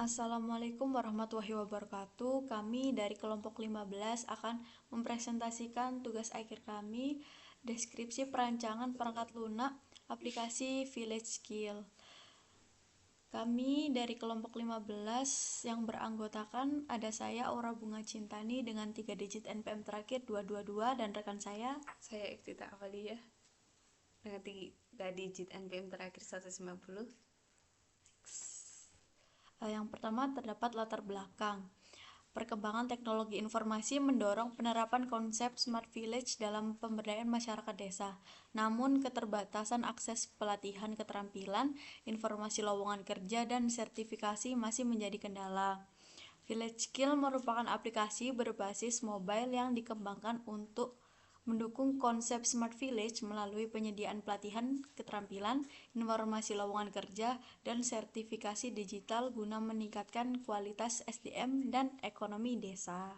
Assalamualaikum warahmatullahi wabarakatuh. Kami dari kelompok 15 akan mempresentasikan tugas akhir kami, deskripsi perancangan perangkat lunak aplikasi Village Skill. Kami dari kelompok 15 yang beranggotakan ada saya Aura Bunga Cintani dengan 3 digit NPM terakhir 222 dan rekan saya Iftita Awalia dengan 3 digit NPM terakhir 190. Yang pertama terdapat latar belakang. Perkembangan teknologi informasi mendorong penerapan konsep Smart Village dalam pemberdayaan masyarakat desa. Namun, keterbatasan akses pelatihan keterampilan, informasi lowongan kerja, dan sertifikasi masih menjadi kendala. Village Skill merupakan aplikasi berbasis mobile yang dikembangkan untuk mendukung konsep Smart Village melalui penyediaan pelatihan keterampilan, informasi lowongan kerja, dan sertifikasi digital guna meningkatkan kualitas SDM dan ekonomi desa.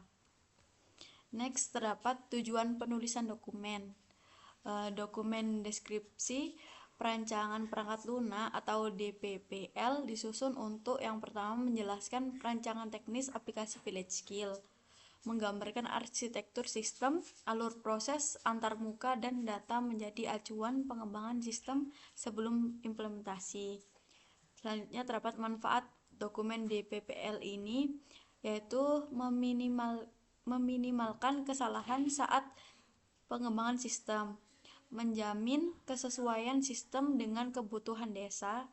Next, terdapat tujuan penulisan dokumen. Dokumen deskripsi perancangan perangkat lunak atau DPPL disusun untuk yang pertama menjelaskan perancangan teknis aplikasi Village Skill, menggambarkan arsitektur sistem, alur proses antarmuka dan data menjadi acuan pengembangan sistem sebelum implementasi. Selanjutnya terdapat manfaat dokumen DPPL ini, yaitu meminimalkan kesalahan saat pengembangan sistem, menjamin kesesuaian sistem dengan kebutuhan desa,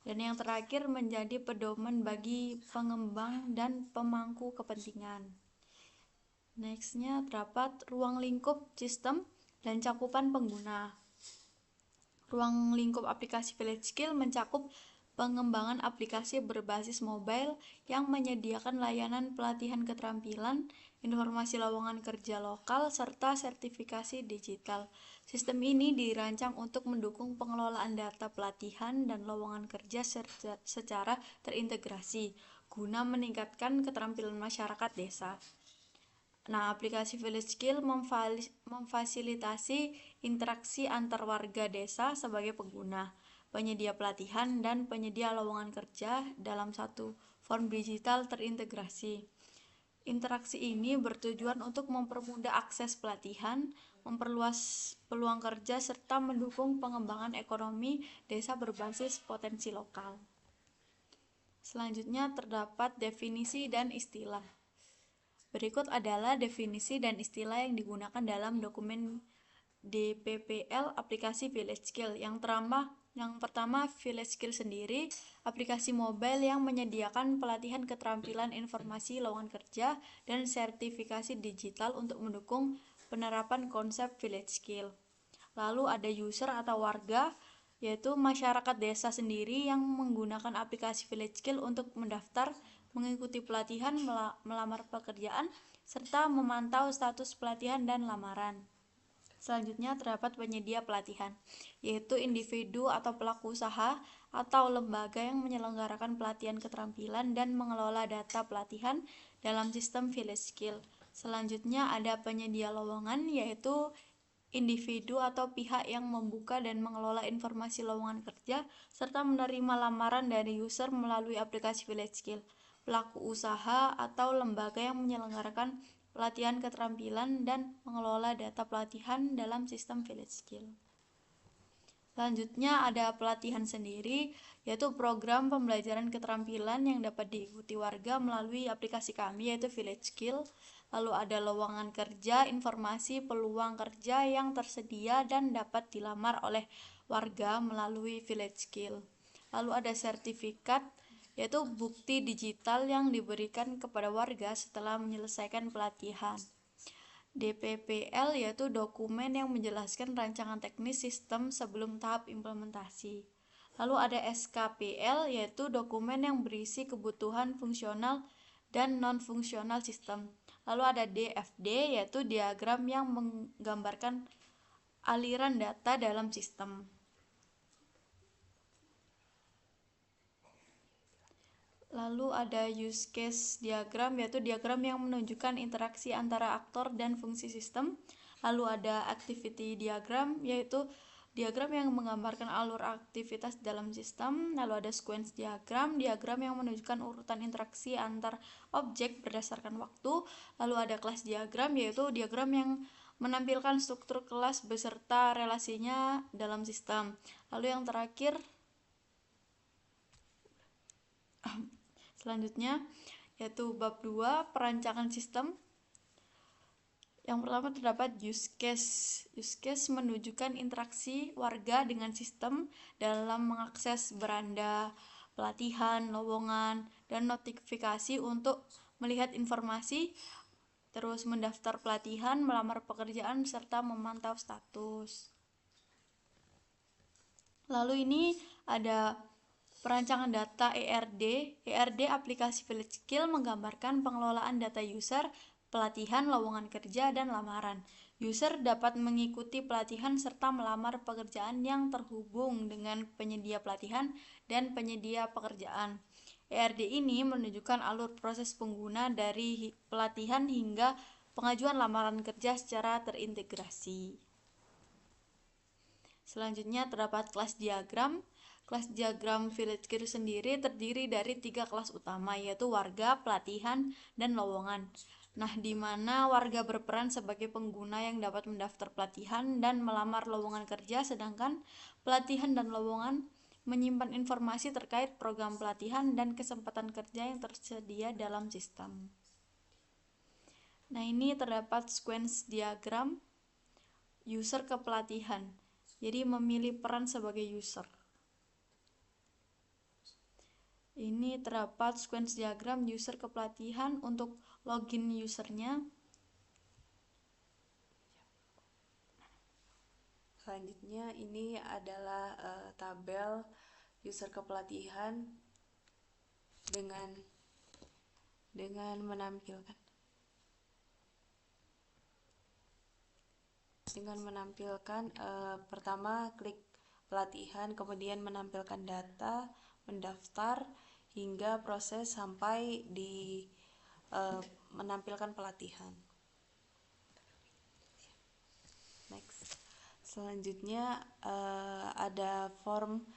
dan yang terakhir menjadi pedoman bagi pengembang dan pemangku kepentingan. Nextnya terdapat ruang lingkup sistem dan cakupan pengguna. Ruang lingkup aplikasi Village Skill mencakup pengembangan aplikasi berbasis mobile yang menyediakan layanan pelatihan keterampilan, informasi lowongan kerja lokal, serta sertifikasi digital. Sistem ini dirancang untuk mendukung pengelolaan data pelatihan dan lowongan kerja secara terintegrasi, guna meningkatkan keterampilan masyarakat desa. Nah, aplikasi Village Skill memfasilitasi interaksi antar warga desa sebagai pengguna, penyedia pelatihan, dan penyedia lowongan kerja dalam satu form digital terintegrasi. Interaksi ini bertujuan untuk mempermudah akses pelatihan, memperluas peluang kerja, serta mendukung pengembangan ekonomi desa berbasis potensi lokal. Selanjutnya terdapat definisi dan istilah. Berikut adalah definisi dan istilah yang digunakan dalam dokumen DPPL aplikasi Village Skill. Yang pertama, Village Skill sendiri, aplikasi mobile yang menyediakan pelatihan keterampilan informasi lowongan kerja dan sertifikasi digital untuk mendukung penerapan konsep Village Skill. Lalu ada user atau warga, yaitu masyarakat desa sendiri yang menggunakan aplikasi Village Skill untuk mendaftar, mengikuti pelatihan, melamar pekerjaan, serta memantau status pelatihan dan lamaran. Selanjutnya terdapat penyedia pelatihan, yaitu individu atau pelaku usaha atau lembaga yang menyelenggarakan pelatihan keterampilan dan mengelola data pelatihan dalam sistem Village Skill. Selanjutnya ada penyedia lowongan, yaitu individu atau pihak yang membuka dan mengelola informasi lowongan kerja serta menerima lamaran dari user melalui aplikasi Village Skill. Pelaku usaha atau lembaga yang menyelenggarakan pelatihan keterampilan dan mengelola data pelatihan dalam sistem Village Skill. Selanjutnya ada pelatihan sendiri, yaitu program pembelajaran keterampilan yang dapat diikuti warga melalui aplikasi kami, yaitu Village Skill. Lalu ada lowongan kerja, informasi peluang kerja yang tersedia dan dapat dilamar oleh warga melalui Village Skill. Lalu ada sertifikat, yaitu bukti digital yang diberikan kepada warga setelah menyelesaikan pelatihan. DPPL yaitu dokumen yang menjelaskan rancangan teknis sistem sebelum tahap implementasi. Lalu ada SKPL yaitu dokumen yang berisi kebutuhan fungsional dan non-fungsional sistem. Lalu ada DFD yaitu diagram yang menggambarkan aliran data dalam sistem. Lalu ada use case diagram, yaitu diagram yang menunjukkan interaksi antara aktor dan fungsi sistem. Lalu ada activity diagram, yaitu diagram yang menggambarkan alur aktivitas dalam sistem, lalu ada sequence diagram yang menunjukkan urutan interaksi antar objek berdasarkan waktu, lalu ada kelas diagram, yaitu diagram yang menampilkan struktur kelas beserta relasinya dalam sistem. Lalu yang terakhir, selanjutnya, yaitu bab 2, perancangan sistem. Yang pertama terdapat use case. Use case menunjukkan interaksi warga dengan sistem dalam mengakses beranda, pelatihan, lowongan, dan notifikasi untuk melihat informasi, terus mendaftar pelatihan, melamar pekerjaan, serta memantau status. Lalu ini ada perancangan data ERD. ERD aplikasi Village Skill menggambarkan pengelolaan data user, pelatihan, lowongan kerja, dan lamaran. User dapat mengikuti pelatihan serta melamar pekerjaan yang terhubung dengan penyedia pelatihan dan penyedia pekerjaan. ERD ini menunjukkan alur proses pengguna dari pelatihan hingga pengajuan lamaran kerja secara terintegrasi. Selanjutnya terdapat kelas diagram. Kelas diagram Village Skill sendiri terdiri dari 3 kelas utama, yaitu warga, pelatihan, dan lowongan. Nah, di mana warga berperan sebagai pengguna yang dapat mendaftar pelatihan dan melamar lowongan kerja, sedangkan pelatihan dan lowongan menyimpan informasi terkait program pelatihan dan kesempatan kerja yang tersedia dalam sistem. Nah, ini terdapat sequence diagram user ke pelatihan. Jadi memilih peran sebagai user. Ini terdapat sequence diagram user ke pelatihan untuk login usernya. Selanjutnya ini adalah tabel user kepelatihan dengan menampilkan pertama klik pelatihan, kemudian menampilkan data, mendaftar, hingga proses sampai di menampilkan pelatihan. Next. Selanjutnya ada form.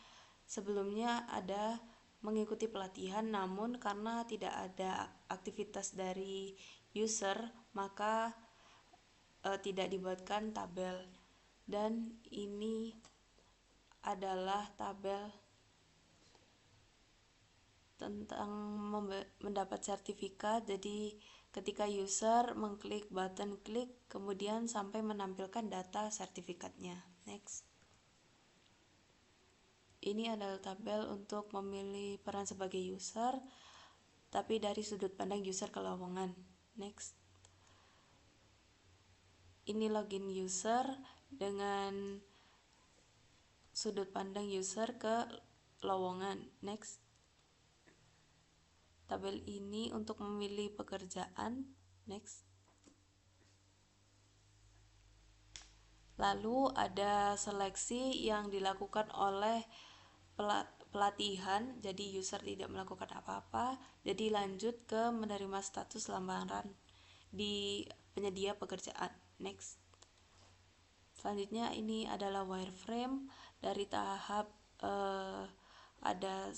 Sebelumnya ada mengikuti pelatihan, namun karena tidak ada aktivitas dari user, maka tidak dibuatkan tabel. Dan ini adalah tabel tentang mendapat sertifikat. Jadi ketika user mengklik button klik, kemudian sampai menampilkan data sertifikatnya. Next. Ini adalah tabel untuk memilih peran sebagai user, tapi dari sudut pandang user ke lowongan. Next. Ini login user dengan sudut pandang user ke lowongan. Next. Tabel ini untuk memilih pekerjaan. Next. Lalu ada seleksi yang dilakukan oleh pelatihan, jadi user tidak melakukan apa-apa, jadi lanjut ke menerima status lamaran di penyedia pekerjaan. Next. Selanjutnya ini adalah wireframe dari tahap ada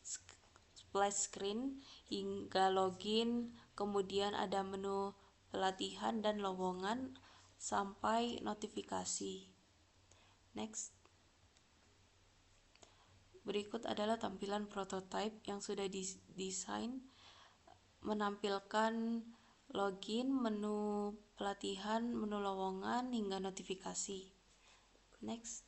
splash screen hingga login, kemudian ada menu pelatihan dan lowongan sampai notifikasi. Next. Berikut adalah tampilan prototype yang sudah didesain, menampilkan login, menu pelatihan, menu lowongan, hingga notifikasi. Next.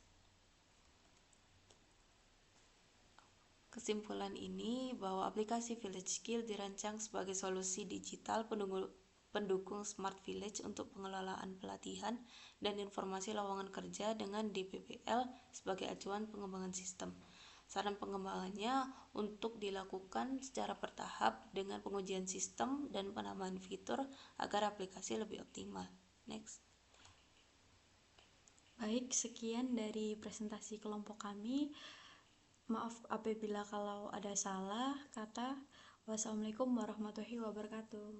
Kesimpulan ini bahwa aplikasi Village Skill dirancang sebagai solusi digital pendukung Smart Village untuk pengelolaan pelatihan dan informasi lowongan kerja dengan DPPL sebagai acuan pengembangan sistem. Saran pengembangannya untuk dilakukan secara bertahap dengan pengujian sistem dan penambahan fitur agar aplikasi lebih optimal. Next. Baik, sekian dari presentasi kelompok kami. Maaf apabila kalau ada salah kata. Wassalamualaikum warahmatullahi wabarakatuh.